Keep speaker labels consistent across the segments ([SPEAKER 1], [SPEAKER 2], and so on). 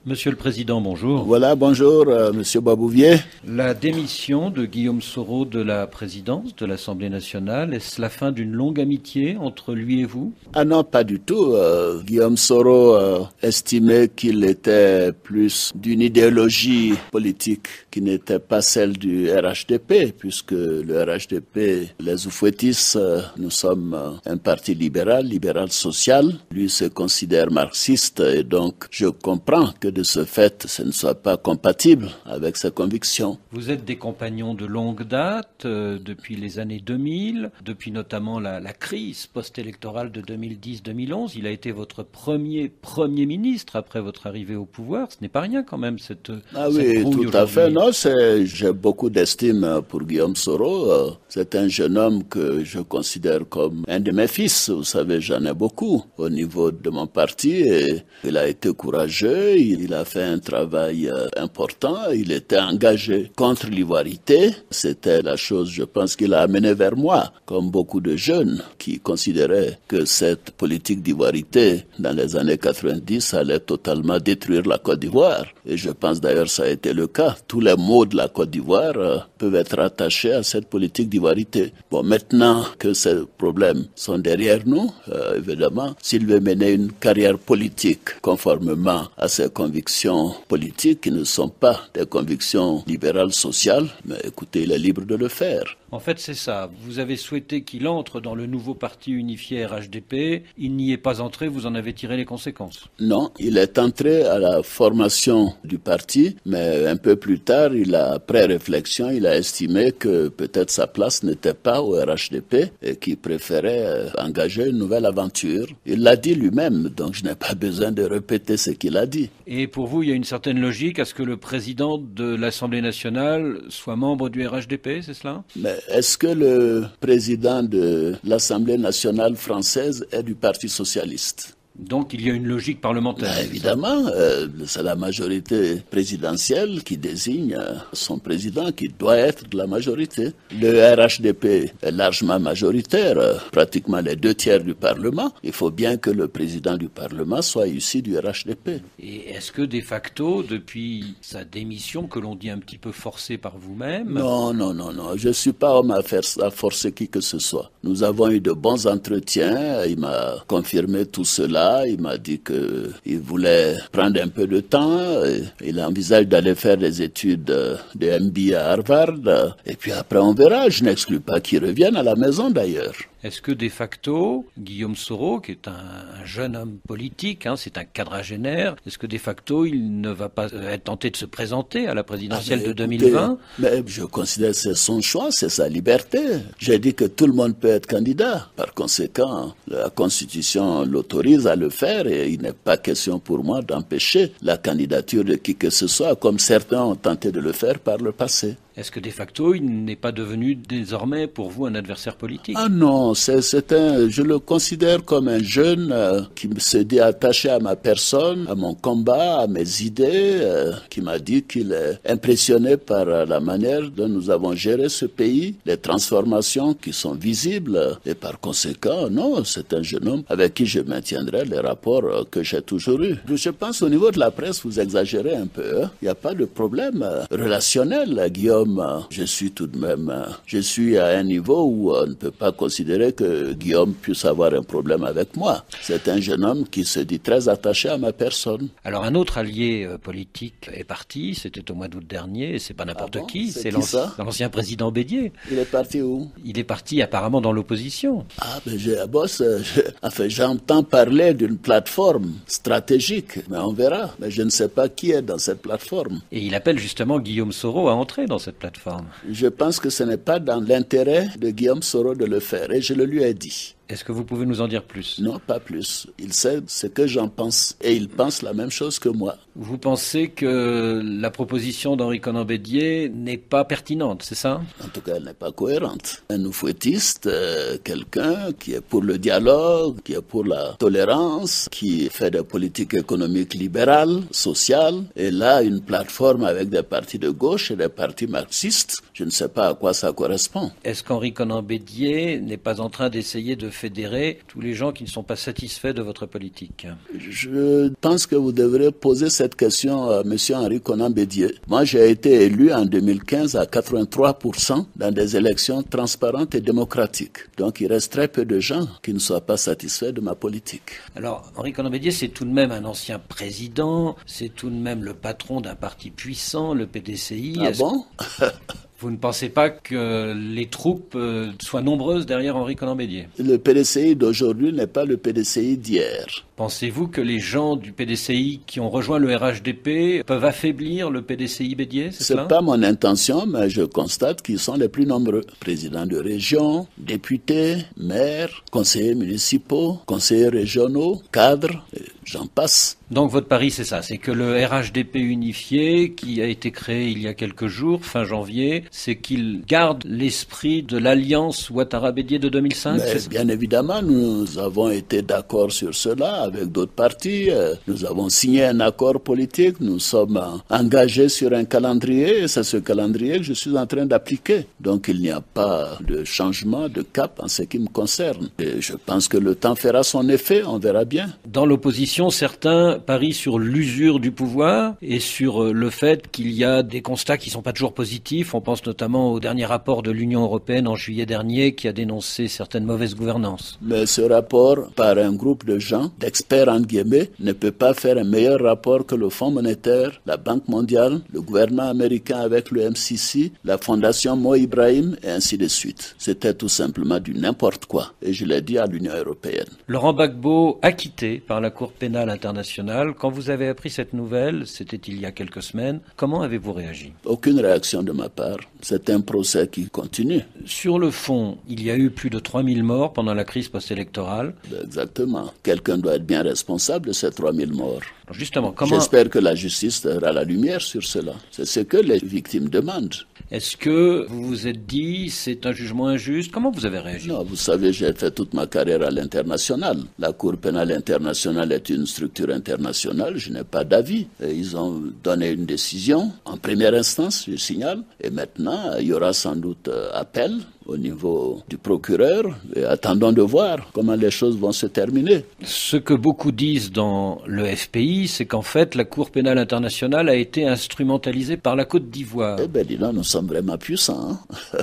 [SPEAKER 1] Monsieur le Président, bonjour.
[SPEAKER 2] Voilà, bonjour, Monsieur Babouvier.
[SPEAKER 1] La démission de Guillaume Soro de la présidence de l'Assemblée nationale, est-ce la fin d'une longue amitié entre lui et vous?
[SPEAKER 2] Ah non, pas du tout. Guillaume Soro estimait qu'il était plus d'une idéologie politique qui n'était pas celle du RHDP, puisque le RHDP, les Oufouettis, nous sommes un parti libéral social. Lui se considère marxiste et donc je comprends que de ce fait, ce ne soit pas compatible avec ses convictions.
[SPEAKER 1] Vous êtes des compagnons de longue date, depuis les années 2000, depuis notamment la crise post-électorale de 2010-2011. Il a été votre premier ministre après votre arrivée au pouvoir. Ce n'est pas rien quand même, cette
[SPEAKER 2] oui, tout à fait. Non, j'ai beaucoup d'estime pour Guillaume Soro. C'est un jeune homme que je considère comme un de mes fils. Vous savez, j'en ai beaucoup au niveau de mon parti et il a été courageux. Il a fait un travail important, il était engagé contre l'ivoirité. C'était la chose, je pense, qu'il a amené vers moi, comme beaucoup de jeunes qui considéraient que cette politique d'ivoirité dans les années 90 allait totalement détruire la Côte d'Ivoire. Et je pense d'ailleurs que ça a été le cas. Tous les maux de la Côte d'Ivoire peuvent être attachés à cette politique d'ivoirité. Bon, maintenant que ces problèmes sont derrière nous, évidemment, s'il veut mener une carrière politique conformément à ses convictions politiques qui ne sont pas des convictions libérales sociales, mais écoutez, il est libre de le faire.
[SPEAKER 1] En fait, c'est ça. Vous avez souhaité qu'il entre dans le nouveau parti unifié RHDP. Il n'y est pas entré, vous en avez tiré les conséquences.
[SPEAKER 2] Non, il est entré à la formation du parti, mais un peu plus tard, après réflexion, il a estimé que peut-être sa place n'était pas au RHDP et qu'il préférait engager une nouvelle aventure. Il l'a dit lui-même, donc je n'ai pas besoin de répéter ce qu'il a dit.
[SPEAKER 1] Et pour vous, il y a une certaine logique à ce que le président de l'Assemblée nationale soit membre du RHDP, c'est cela?
[SPEAKER 2] Mais est-ce que le président de l'Assemblée nationale française est du Parti socialiste?
[SPEAKER 1] Donc il y a une logique parlementaire.
[SPEAKER 2] Évidemment, c'est la majorité présidentielle qui désigne son président qui doit être de la majorité. Le RHDP est largement majoritaire, pratiquement les 2/3 du Parlement. Il faut bien que le président du Parlement soit issu du RHDP.
[SPEAKER 1] Et est-ce que de facto, depuis sa démission, que l'on dit un petit peu forcée par vous-même...
[SPEAKER 2] Non, je ne suis pas homme à forcer qui que ce soit. Nous avons eu de bons entretiens, il m'a confirmé tout cela. Il m'a dit qu'il voulait prendre un peu de temps. Il envisage d'aller faire des études de MBA à Harvard. Et puis après, on verra. Je n'exclus pas qu'il revienne à la maison d'ailleurs.
[SPEAKER 1] Est-ce que de facto, Guillaume Soro, qui est un jeune homme politique, c'est un quadragénaire, est-ce que de facto, il ne va pas être tenté de se présenter à la présidentielle de 2020?
[SPEAKER 2] Mais je considère que c'est son choix, c'est sa liberté. J'ai dit que tout le monde peut être candidat. Par conséquent, la Constitution l'autorise à le faire et il n'est pas question pour moi d'empêcher la candidature de qui que ce soit, comme certains ont tenté de le faire par le passé.
[SPEAKER 1] Est-ce que de facto, il n'est pas devenu désormais pour vous un adversaire politique?
[SPEAKER 2] Ah non, je le considère comme un jeune qui se dit attaché à ma personne, à mon combat, à mes idées, qui m'a dit qu'il est impressionné par la manière dont nous avons géré ce pays, les transformations qui sont visibles et par conséquent, non, c'est un jeune homme avec qui je maintiendrai les rapports que j'ai toujours eus. Je pense au niveau de la presse, vous exagérez un peu. Il n'y a pas de problème relationnel, Guillaume. Je suis à un niveau où on ne peut pas considérer que Guillaume puisse avoir un problème avec moi. C'est un jeune homme qui se dit très attaché à ma personne.
[SPEAKER 1] Alors un autre allié politique est parti, c'était au mois d'août dernier, et c'est pas n'importe qui, c'est l'ancien président Bédier.
[SPEAKER 2] Il est parti où?
[SPEAKER 1] Il est parti apparemment dans l'opposition.
[SPEAKER 2] J'entends parler d'une plateforme stratégique, mais on verra. Mais je ne sais pas qui est dans cette plateforme.
[SPEAKER 1] Et il appelle justement Guillaume Soro à entrer dans cette plateforme.
[SPEAKER 2] Je pense que ce n'est pas dans l'intérêt de Guillaume Soro de le faire et je le lui ai dit.
[SPEAKER 1] Est-ce que vous pouvez nous en dire plus?
[SPEAKER 2] Non, pas plus. Il sait ce que j'en pense et il pense la même chose que moi.
[SPEAKER 1] Vous pensez que la proposition d'Henri Konan Bédier n'est pas pertinente, c'est ça?
[SPEAKER 2] En tout cas, elle n'est pas cohérente. Un oufouettiste, quelqu'un qui est pour le dialogue, qui est pour la tolérance, qui fait des politiques économiques libérales, sociales, et là, une plateforme avec des partis de gauche et des partis marxistes, je ne sais pas à quoi ça correspond.
[SPEAKER 1] Est-ce qu'Henri Konan Bédier n'est pas en train d'essayer de fédérer tous les gens qui ne sont pas satisfaits de votre politique?
[SPEAKER 2] Je pense que vous devrez poser cette question à M. Henri Konan Bédié. Moi, j'ai été élu en 2015 à 83% dans des élections transparentes et démocratiques. Donc, il reste très peu de gens qui ne soient pas satisfaits de ma politique.
[SPEAKER 1] Alors, Henri Konan Bédié, c'est tout de même un ancien président, c'est tout de même le patron d'un parti puissant, le PDCI.
[SPEAKER 2] Ah bon?
[SPEAKER 1] Vous ne pensez pas que les troupes soient nombreuses derrière Henri Konan Bédié?
[SPEAKER 2] Le PDCI d'aujourd'hui n'est pas le PDCI d'hier.
[SPEAKER 1] Pensez-vous que les gens du PDCI qui ont rejoint le RHDP peuvent affaiblir le PDCI Bédié, c'est cela?
[SPEAKER 2] C'est pas mon intention, mais je constate qu'ils sont les plus nombreux. Présidents de région, députés, maires, conseillers municipaux, conseillers régionaux, cadres, j'en passe.
[SPEAKER 1] Donc votre pari, c'est ça, c'est que le RHDP unifié, qui a été créé il y a quelques jours, fin janvier, c'est qu'il garde l'esprit de l'alliance Ouattara-Bédié de 2005?
[SPEAKER 2] Mais bien évidemment, nous avons été d'accord sur cela avec d'autres partis. Nous avons signé un accord politique, nous sommes engagés sur un calendrier, et c'est ce calendrier que je suis en train d'appliquer. Donc il n'y a pas de changement de cap en ce qui me concerne. Et je pense que le temps fera son effet, on verra bien.
[SPEAKER 1] Dans l'opposition, certains parient sur l'usure du pouvoir et sur le fait qu'il y a des constats qui ne sont pas toujours positifs. On pense notamment au dernier rapport de l'Union européenne en juillet dernier qui a dénoncé certaines mauvaises gouvernances.
[SPEAKER 2] Mais ce rapport, par un groupe de gens, d'experts entre guillemets, ne peut pas faire un meilleur rapport que le Fonds monétaire, la Banque mondiale, le gouvernement américain avec le MCC, la Fondation Mo Ibrahim et ainsi de suite. C'était tout simplement du n'importe quoi. Et je l'ai dit à l'Union européenne.
[SPEAKER 1] Laurent Gbagbo, acquitté par la Cour pénale internationale. Quand vous avez appris cette nouvelle, c'était il y a quelques semaines, comment avez-vous réagi?
[SPEAKER 2] Aucune réaction de ma part. C'est un procès qui continue.
[SPEAKER 1] Sur le fond, il y a eu plus de 3000 morts pendant la crise post-électorale.
[SPEAKER 2] Exactement. Quelqu'un doit être bien responsable de ces 3000 morts.
[SPEAKER 1] Alors justement, comment...
[SPEAKER 2] J'espère que la justice aura la lumière sur cela. C'est ce que les victimes demandent.
[SPEAKER 1] Est-ce que vous vous êtes dit c'est un jugement injuste? Comment vous avez réagi?
[SPEAKER 2] Non, vous savez, j'ai fait toute ma carrière à l'international. La Cour pénale internationale est une structure internationale, je n'ai pas d'avis. Ils ont donné une décision en première instance, je signale, et maintenant il y aura sans doute appel au niveau du procureur et attendons de voir comment les choses vont se terminer.
[SPEAKER 1] Ce que beaucoup disent dans le FPI, c'est qu'en fait la Cour pénale internationale a été instrumentalisée par la Côte d'Ivoire.
[SPEAKER 2] Eh bien, dis donc, nous sommes vraiment puissants. Hein.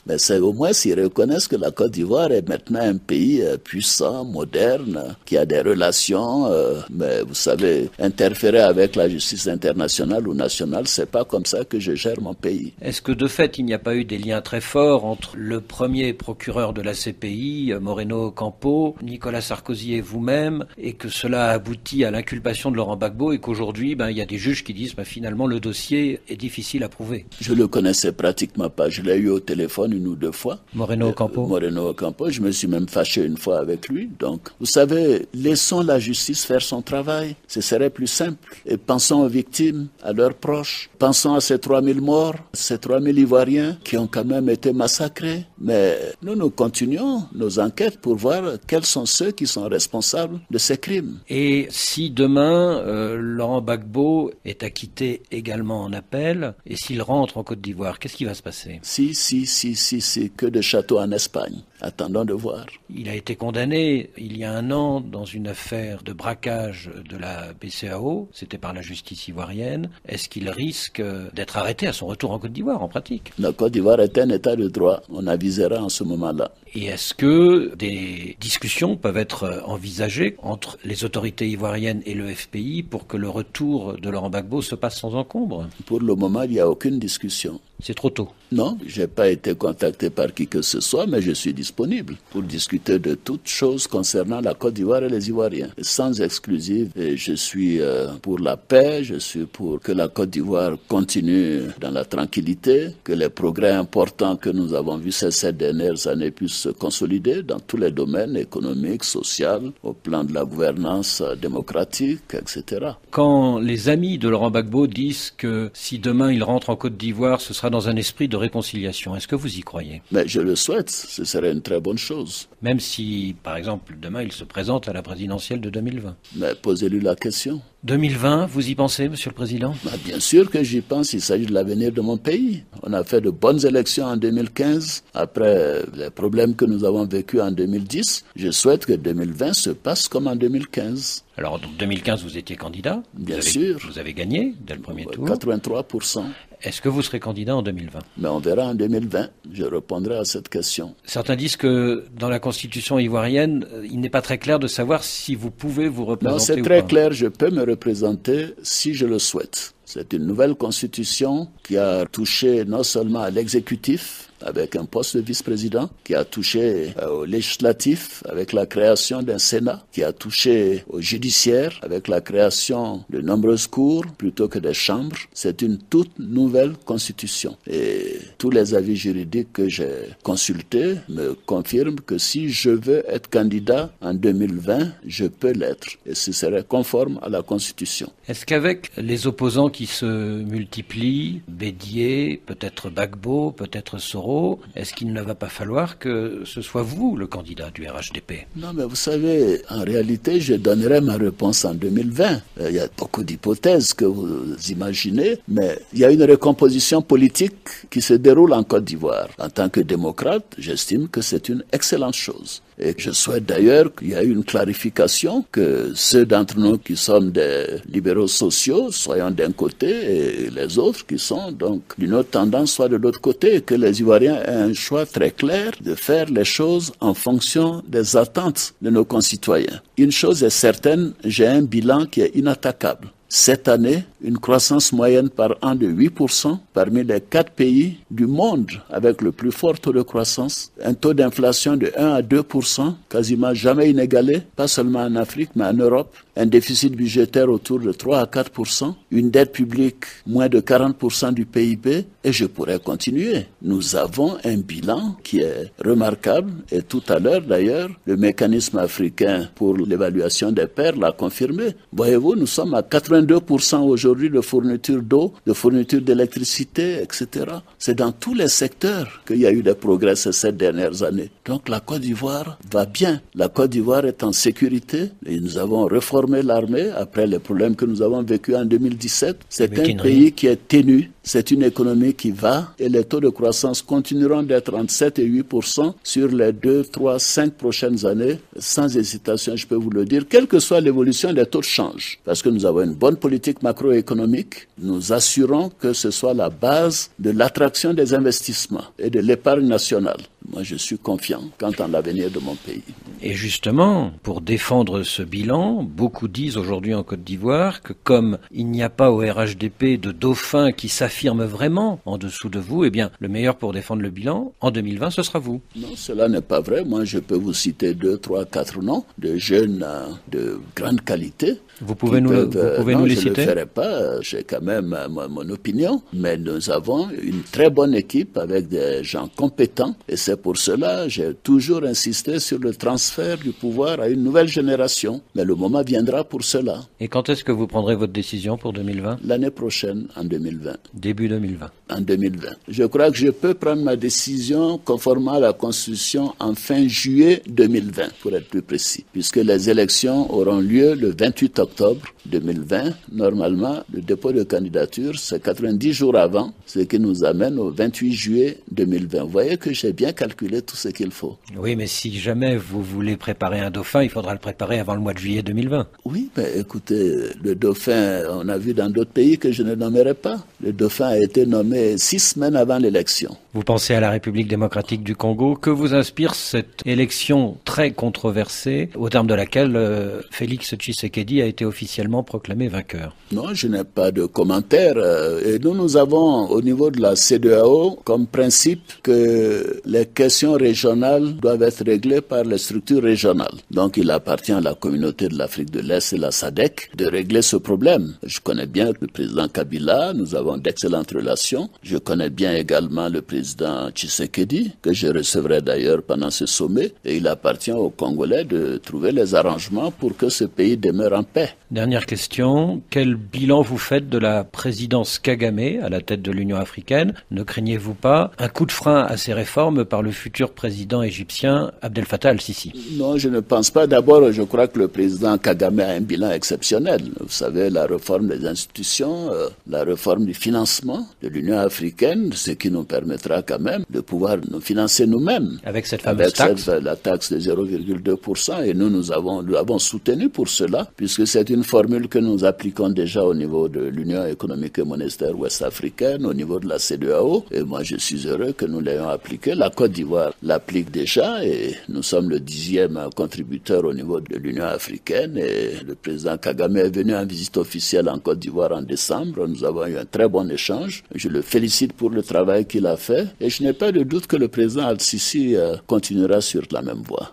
[SPEAKER 2] Mais c'est au moins s'ils reconnaissent que la Côte d'Ivoire est maintenant un pays puissant, moderne, qui a des relations, mais vous savez, interférer avec la justice internationale ou nationale, c'est pas comme ça que je gère mon pays.
[SPEAKER 1] Est-ce que de fait, il n'y a pas eu des liens très forts entre le premier procureur de la CPI, Moreno Ocampo, Nicolas Sarkozy et vous-même, et que cela a abouti à l'inculpation de Laurent Gbagbo et qu'aujourd'hui, il y a des juges qui disent finalement le dossier est difficile à prouver?
[SPEAKER 2] Je le connaissais pratiquement pas. Je l'ai eu au téléphone une ou deux fois.
[SPEAKER 1] Moreno Ocampo.
[SPEAKER 2] Moreno Ocampo. Je me suis même fâché une fois avec lui. Donc, vous savez, laissons la justice faire son travail. Ce serait plus simple. Et pensons aux victimes, à leurs proches. Pensons à ces 3000 morts, ces 3000 Ivoiriens qui ont quand même été massacrés. Mais nous continuons nos enquêtes pour voir quels sont ceux qui sont responsables de ces crimes.
[SPEAKER 1] Et si demain, Laurent Gbagbo est acquitté également en appel, et s'il rentre en Côte d'Ivoire, qu'est-ce qui va se passer?
[SPEAKER 2] Si, que de châteaux en Espagne. Attendons de voir.
[SPEAKER 1] Il a été condamné il y a un an dans une affaire de braquage de la BCEAO, c'était par la justice ivoirienne. Est-ce qu'il risque d'être arrêté à son retour en Côte d'Ivoire, en pratique?
[SPEAKER 2] La Côte d'Ivoire est un état de droit. On avisera en ce moment-là.
[SPEAKER 1] Et est-ce que des discussions peuvent être envisagées entre les autorités ivoiriennes et le FPI pour que le retour de Laurent Gbagbo se passe sans encombre?
[SPEAKER 2] Pour le moment, il n'y a aucune discussion.
[SPEAKER 1] C'est trop tôt.
[SPEAKER 2] Non, je n'ai pas été contacté par qui que ce soit, mais je suis disponible pour discuter de toutes choses concernant la Côte d'Ivoire et les Ivoiriens. Sans exclusive, et je suis pour la paix, je suis pour que la Côte d'Ivoire continue dans la tranquillité, que les progrès importants que nous avons vus ces 7 dernières années puissent se consolider dans tous les domaines économiques, sociaux, au plan de la gouvernance démocratique, etc.
[SPEAKER 1] Quand les amis de Laurent Gbagbo disent que si demain il rentre en Côte d'Ivoire, ce sera dans un esprit de réconciliation, est-ce que vous y croyez?
[SPEAKER 2] Mais je le souhaite, ce serait une très bonne chose.
[SPEAKER 1] Même si, par exemple, demain il se présente à la présidentielle de 2020.
[SPEAKER 2] Mais posez-lui la question.
[SPEAKER 1] 2020, vous y pensez, Monsieur le Président?
[SPEAKER 2] Bien sûr que j'y pense, il s'agit de l'avenir de mon pays. On a fait de bonnes élections en 2015, après les problèmes que nous avons vécus en 2010. Je souhaite que 2020 se passe comme en 2015.
[SPEAKER 1] Alors, en 2015, vous étiez candidat.
[SPEAKER 2] Bien sûr.
[SPEAKER 1] Vous avez gagné dès le premier tour.
[SPEAKER 2] 83%.
[SPEAKER 1] Est-ce que vous serez candidat en 2020?
[SPEAKER 2] Mais on verra en 2020. Je répondrai à cette question.
[SPEAKER 1] Certains disent que dans la constitution ivoirienne, il n'est pas très clair de savoir si vous pouvez vous représenter.
[SPEAKER 2] Non, c'est très clair. Je peux me représenter si je le souhaite. C'est une nouvelle constitution qui a touché non seulement à l'exécutif, avec un poste de vice-président, qui a touché au législatif avec la création d'un Sénat, qui a touché au judiciaire avec la création de nombreuses cours plutôt que des chambres. C'est une toute nouvelle constitution. Et tous les avis juridiques que j'ai consultés me confirment que si je veux être candidat en 2020, je peux l'être. Et ce serait conforme à la constitution.
[SPEAKER 1] Est-ce qu'avec les opposants qui se multiplient, Bédié, peut-être Gbagbo, peut-être Soro, est-ce qu'il ne va pas falloir que ce soit vous le candidat du RHDP?
[SPEAKER 2] Non, mais vous savez, en réalité, je donnerai ma réponse en 2020. Il y a beaucoup d'hypothèses que vous imaginez, mais il y a une recomposition politique qui se déroule en Côte d'Ivoire. En tant que démocrate, j'estime que c'est une excellente chose. Et je souhaite d'ailleurs qu'il y ait une clarification, que ceux d'entre nous qui sommes des libéraux sociaux soyons d'un côté et les autres qui sont donc d'une autre tendance soient de l'autre côté, et que les Ivoiriens aient un choix très clair de faire les choses en fonction des attentes de nos concitoyens. Une chose est certaine, j'ai un bilan qui est inattaquable. Cette année, une croissance moyenne par an de 8% parmi les 4 pays du monde avec le plus fort taux de croissance, un taux d'inflation de 1 à 2%, quasiment jamais inégalé, pas seulement en Afrique mais en Europe, un déficit budgétaire autour de 3 à 4%, une dette publique moins de 40% du PIB, et je pourrais continuer. Nous avons un bilan qui est remarquable, et tout à l'heure d'ailleurs, le mécanisme africain pour l'évaluation des pairs l'a confirmé. Voyez-vous, nous sommes à 82% aujourd'hui de fourniture d'eau, de fourniture d'électricité, etc. C'est dans tous les secteurs qu'il y a eu des progrès ces 7 dernières années. Donc la Côte d'Ivoire va bien. La Côte d'Ivoire est en sécurité, et nous avons reformé l'armée après les problèmes que nous avons vécus en 2017. C'est un pays qui est ténu, c'est une économie qui va, et les taux de croissance continueront d'être entre 7 et 8% sur les 2, 3, 5 prochaines années, sans hésitation, je peux vous le dire, quelle que soit l'évolution des taux de change. Parce que nous avons une bonne politique macroéconomique, nous assurons que ce soit la base de l'attraction des investissements et de l'épargne nationale. Moi, je suis confiant quant à l'avenir de mon pays.
[SPEAKER 1] Et justement, pour défendre ce bilan, beaucoup disent aujourd'hui en Côte d'Ivoire que comme il n'y a pas au RHDP de dauphin qui s'affirme vraiment en dessous de vous, eh bien, le meilleur pour défendre le bilan, en 2020, ce sera vous.
[SPEAKER 2] Non, cela n'est pas vrai. Moi, je peux vous citer 2, 3, 4 noms de jeunes de grande qualité.
[SPEAKER 1] Vous pouvez nous les citer?
[SPEAKER 2] Non, je ne le ferai pas. J'ai quand même mon opinion. Mais nous avons une très bonne équipe avec des gens compétents. Et c'est pour cela que j'ai toujours insisté sur le transfert du pouvoir à une nouvelle génération. Mais le moment viendra pour cela.
[SPEAKER 1] Et quand est-ce que vous prendrez votre décision pour 2020?
[SPEAKER 2] L'année prochaine, en 2020.
[SPEAKER 1] Début 2020.
[SPEAKER 2] En 2020. Je crois que je peux prendre ma décision conformément à la Constitution en fin juillet 2020, pour être plus précis. Puisque les élections auront lieu le 28 octobre 2020. Normalement, le dépôt de candidature, c'est 90 jours avant, ce qui nous amène au 28 juillet 2020. Vous voyez que j'ai bien calculé tout ce qu'il faut.
[SPEAKER 1] Oui, mais si jamais vous voulez préparer un dauphin, il faudra le préparer avant le mois de juillet 2020.
[SPEAKER 2] Oui, mais écoutez, le dauphin, on a vu dans d'autres pays que je ne nommerai pas. Le dauphin a été nommé 6 semaines avant l'élection.
[SPEAKER 1] Vous pensez à la République démocratique du Congo. Que vous inspire cette élection très controversée, au terme de laquelle Félix Tshisekedi a été officiellement proclamé vainqueur?
[SPEAKER 2] Non, je n'ai pas de commentaire. Et nous avons au niveau de la CEDEAO comme principe que les questions régionales doivent être réglées par les structures régionales. Donc il appartient à la communauté de l'Afrique de l'Est et la SADC de régler ce problème. Je connais bien le président Kabila, nous avons d'excellentes relations. Je connais bien également le président Tshisekedi, que je recevrai d'ailleurs pendant ce sommet. Et il appartient aux Congolais de trouver les arrangements pour que ce pays demeure en paix. fait.
[SPEAKER 1] Dernière question, quel bilan vous faites de la présidence Kagame à la tête de l'Union africaine? Ne craignez-vous pas un coup de frein à ces réformes par le futur président égyptien Abdel Fattah al-Sisi?
[SPEAKER 2] Non, je ne pense pas. D'abord, je crois que le président Kagame a un bilan exceptionnel. Vous savez, la réforme des institutions, la réforme du financement de l'Union africaine, ce qui nous permettra quand même de pouvoir nous financer nous-mêmes.
[SPEAKER 1] Avec cette fameuse taxe?
[SPEAKER 2] La taxe de 0,2%. Et nous l'avons soutenu pour cela, puisque c'est une formule que nous appliquons déjà au niveau de l'Union économique et monétaire ouest-africaine, au niveau de la CEDEAO. Et moi, je suis heureux que nous l'ayons appliqué. La Côte d'Ivoire l'applique déjà et nous sommes le 10e contributeur au niveau de l'Union africaine. Et le président Kagame est venu en visite officielle en Côte d'Ivoire en décembre. Nous avons eu un très bon échange. Je le félicite pour le travail qu'il a fait. Et je n'ai pas de doute que le président Al-Sisi continuera sur la même voie.